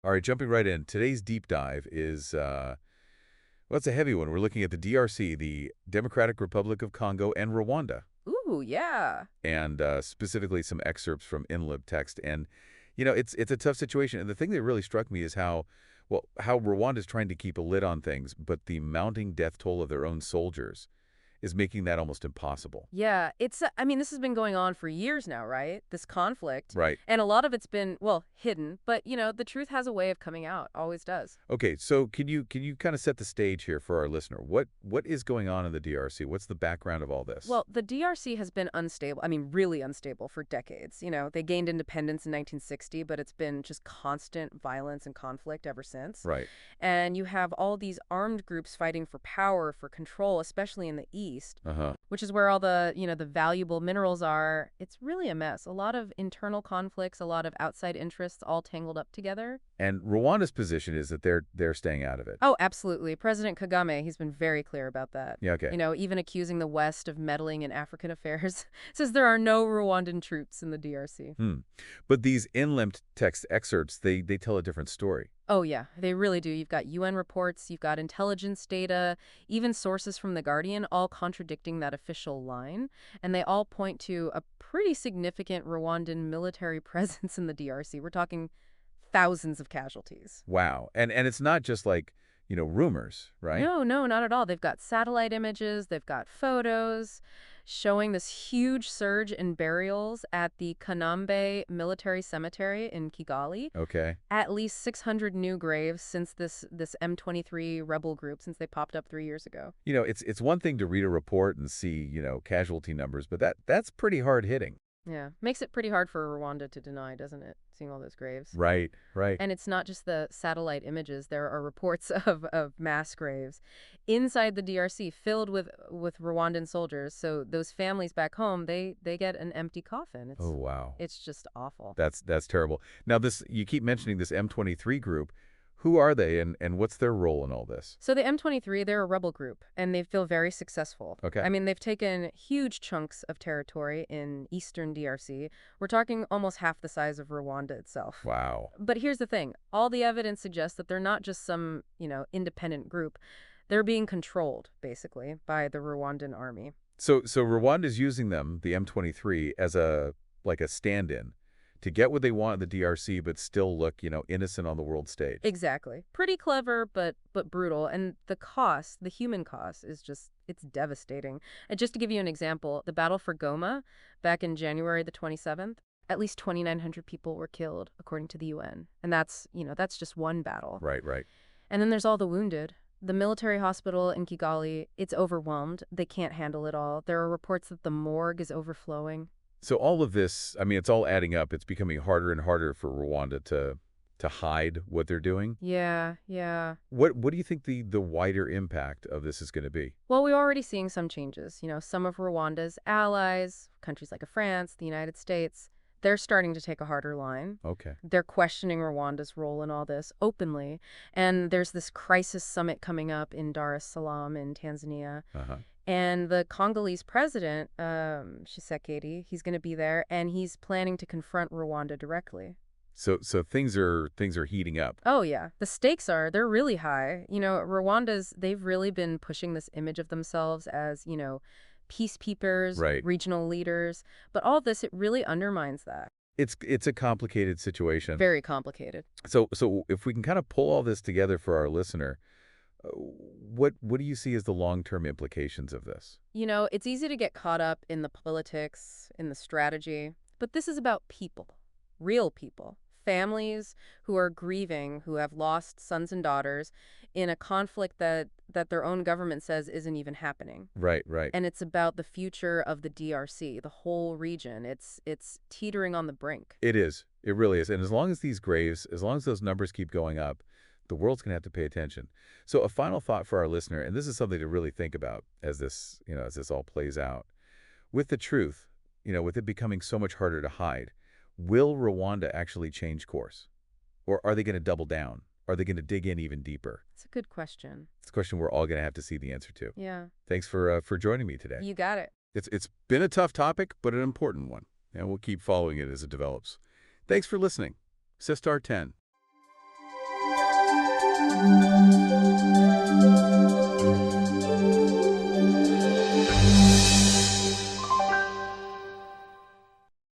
All right, jumping right in. Today's deep dive is, well, it's a heavy one. We're looking at the DRC, the Democratic Republic of Congo, and Rwanda, Ooh, yeah. and specifically some excerpts from in-lib text. And, you know, it's a tough situation. And the thing that really struck me is how Rwanda is trying to keep a lid on things, but the mounting death toll of their own soldiers is making that almost impossible. Yeah, I mean, this has been going on for years now, right? This conflict. Right. And a lot of it's been, well, hidden, but, the truth has a way of coming out, always does. Okay, so can you kind of set the stage here for our listener? What is going on in the DRC? What's the background of all this? Well, the DRC has been unstable, I mean, really unstable for decades. They gained independence in 1960, but it's been just constant violence and conflict ever since. Right. And you have all these armed groups fighting for power, for control, especially in the east, Uh-huh. which is where all the valuable minerals are. It's really a mess. A lot of internal conflicts, a lot of outside interests all tangled up together. And Rwanda's position is that they're staying out of it. Oh, absolutely. President Kagame, he's been very clear about that. Yeah, okay. Even accusing the West of meddling in African affairs. Says there are no Rwandan troops in the DRC. But these in-limbed text excerpts, they tell a different story. Oh, yeah, they really do. You've got UN reports, you've got intelligence data, even sources from The Guardian, all contradicting that official line. And they all point to a pretty significant Rwandan military presence in the DRC. We're talking thousands of casualties. Wow. And it's not just like, rumors, right? No, no, not at all. They've got satellite images, they've got photos showing this huge surge in burials at the Kanombe military cemetery in Kigali. Okay. At least 600 new graves since this M23 rebel group, since they popped up 3 years ago. It's one thing to read a report and see, casualty numbers, but that's pretty hard hitting. Yeah, makes it pretty hard for Rwanda to deny, doesn't it? Seeing all those graves. Right, right. And it's not just the satellite images. There are reports of mass graves inside the DRC filled with Rwandan soldiers. So those families back home, they get an empty coffin. Oh, wow. It's just awful. That's terrible. Now, you keep mentioning this M23 group. Who are they, and what's their role in all this? So the M23, they're a rebel group, and they feel very successful. Okay. I mean, they've taken huge chunks of territory in eastern DRC. We're talking almost half the size of Rwanda itself. Wow. But here's the thing. All the evidence suggests that they're not just some, independent group. They're being controlled, basically, by the Rwandan army. So Rwanda's using them, the M23, as a stand-in to get what they want in the DRC, but still look, innocent on the world stage. Exactly. Pretty clever, but brutal. And the cost, the human cost, is it's devastating. And just to give you an example, the battle for Goma back in January the 27th, at least 2,900 people were killed, according to the UN. And that's just one battle. Right, right. And then there's all the wounded. The military hospital in Kigali, it's overwhelmed. They can't handle it all. There are reports that the morgue is overflowing. So all of this, I mean, it's all adding up. It's becoming harder and harder for Rwanda to hide what they're doing. Yeah, yeah. What do you think the wider impact of this is going to be? Well, we're already seeing some changes. Some of Rwanda's allies, countries like France, the United States, they're starting to take a harder line. Okay. They're questioning Rwanda's role in all this openly. And there's this crisis summit coming up in Dar es Salaam in Tanzania. Uh-huh. And the Congolese president, Tshisekedi, he's going to be there, and he's planning to confront Rwanda directly. So things are heating up. Oh, yeah. The stakes they're really high. They've really been pushing this image of themselves as, peacekeepers, Right. regional leaders. But all this, it really undermines that. It's a complicated situation. Very complicated. So if we can kind of pull all this together for our listener, what do you see as the long-term implications of this? It's easy to get caught up in the politics, in the strategy, but this is about people, real people, families who are grieving, who have lost sons and daughters in a conflict that their own government says isn't even happening. Right, right. And it's about the future of the DRC, the whole region. It's teetering on the brink. It is. It really is. And as long as those numbers keep going up, the world's going to have to pay attention. So a final thought for our listener, and this is something to really think about as this all plays out. With the truth, with it becoming so much harder to hide, will Rwanda actually change course? Or are they going to double down? Are they going to dig in even deeper? It's a good question. It's a question we're all going to have to see the answer to. Yeah. Thanks for joining me today. You got it. It's been a tough topic, but an important one, and we'll keep following it as it develops. Thanks for listening. Sistar 10.